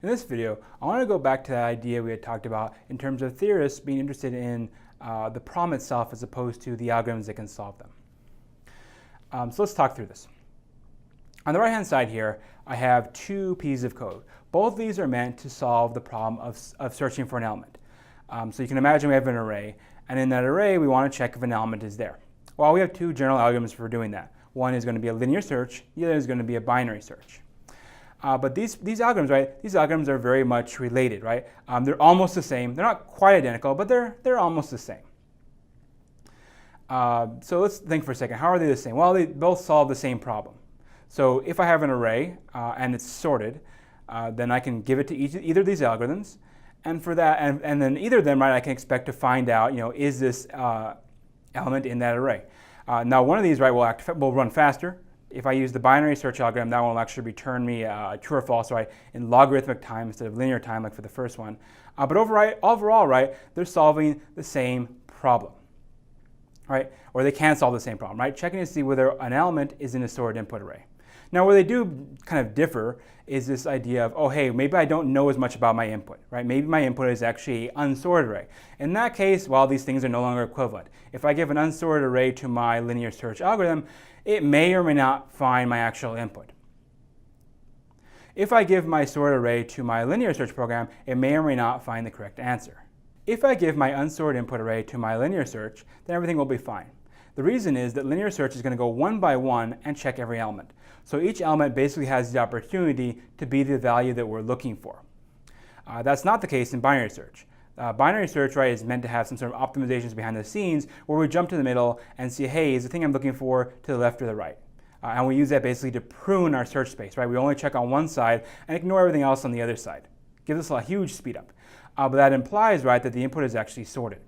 In this video, I want to go back to that idea we had talked about in terms of theorists being interested in the problem itself as opposed to the algorithms that can solve them. So let's talk through this. On the right-hand side here, I have two pieces of code. Both of these are meant to solve the problem of searching for an element. So you can imagine we have an array, and in that array, we want to check if an element is there. Well, we have two general algorithms for doing that. One is going to be a linear search, the other is going to be a binary search. But these algorithms, right? These algorithms are very much related, right? They're almost the same. They're not quite identical, but they're almost the same. So let's think for a second. How are they the same? Well, they both solve the same problem. So if I have an array and it's sorted, then I can give it to either of these algorithms, and for that, and then either of them, right? I can expect to find out, is this element in that array? Now, one of these, right, will run faster. If I use the binary search algorithm, that will actually return me true or false, right, in logarithmic time instead of linear time, like for the first one. But overall, right, they're solving the same problem, right? Or they can solve the same problem, right? Checking to see whether an element is in a sorted input array. Now, where they do kind of differ is this idea of, oh, hey, maybe I don't know as much about my input, right? Maybe my input is actually an unsorted array. In that case, well, these things are no longer equivalent. If I give an unsorted array to my linear search algorithm, it may or may not find my actual input. If I give my sorted array to my linear search program, it may or may not find the correct answer. If I give my unsorted input array to my linear search, then everything will be fine. The reason is that linear search is going to go one by one and check every element. So each element basically has the opportunity to be the value that we're looking for. That's not the case in binary search. Binary search, right, is meant to have some sort of optimizations behind the scenes where we jump to the middle and see, hey, is the thing I'm looking for to the left or the right? And we use that basically to prune our search space, right? We only check on one side and ignore everything else on the other side. Gives us a huge speed up. But that implies, right, that the input is actually sorted.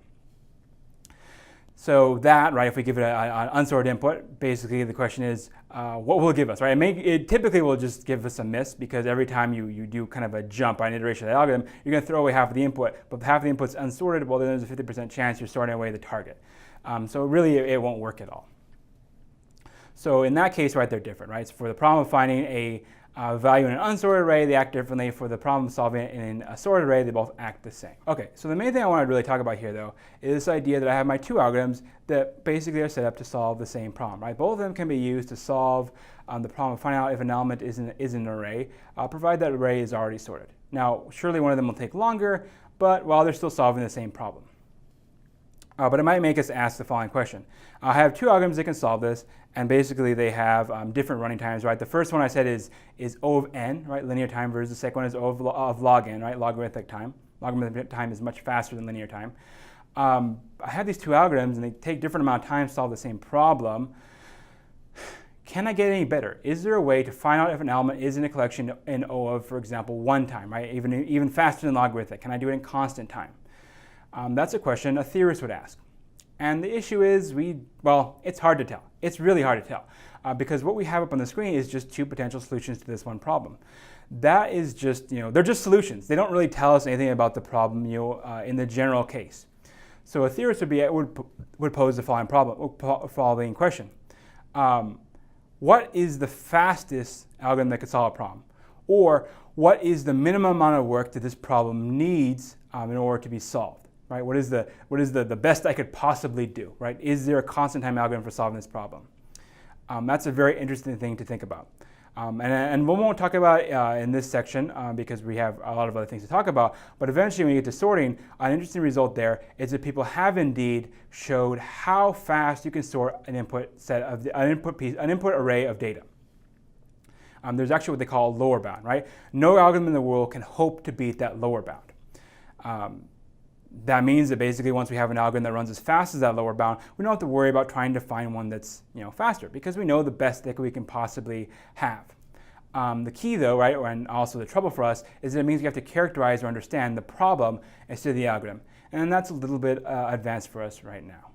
So that, right, if we give it an unsorted input, basically the question is, what will it give us, right? It typically will just give us a miss because every time you do kind of a jump, an iteration of the algorithm, you're going to throw away half of the input. But if half of the input's unsorted, well, then there's a 50% chance you're sorting away the target. So really, it won't work at all. So in that case, right, they're different, right? So for the problem of finding a value in an unsorted array, they act differently. For the problem of solving it in a sorted array, they both act the same. Okay, so the main thing I want to really talk about here, though, is this idea that I have my two algorithms that basically are set up to solve the same problem, right? Both of them can be used to solve the problem of finding out if an element is an array, provided that array is already sorted. Now, surely one of them will take longer, but well, they're still solving the same problem. But it might make us ask the following question. I have two algorithms that can solve this, and basically they have different running times, right? The first one I said is O of n, right? Linear time, versus the second one is O of log n, right? Logarithmic time. Logarithmic time is much faster than linear time. I have these two algorithms, and they take different amount of time to solve the same problem. Can I get any better? Is there a way to find out if an element is in a collection in O of, for example, one time, right? Even faster than logarithmic? Can I do it in constant time? That's a question a theorist would ask. And the issue is, well, it's hard to tell. It's really hard to tell because what we have up on the screen is just two potential solutions to this one problem. That is just, they're just solutions. They don't really tell us anything about the problem, in the general case. So a theorist would pose the following question. What is the fastest algorithm that could solve a problem? Or what is the minimum amount of work that this problem needs in order to be solved? Right? What is the best I could possibly do? Right? Is there a constant time algorithm for solving this problem? That's a very interesting thing to think about. And we won't talk about in this section because we have a lot of other things to talk about. But eventually, when you get to sorting, an interesting result there is that people have indeed showed how fast you can sort an input array of data. There's actually what they call a lower bound. Right? No algorithm in the world can hope to beat that lower bound. That means that basically once we have an algorithm that runs as fast as that lower bound, we don't have to worry about trying to find one that's faster because we know the best that we can possibly have. The key though, right, and also the trouble for us, is that it means we have to characterize or understand the problem instead of the algorithm. And that's a little bit advanced for us right now.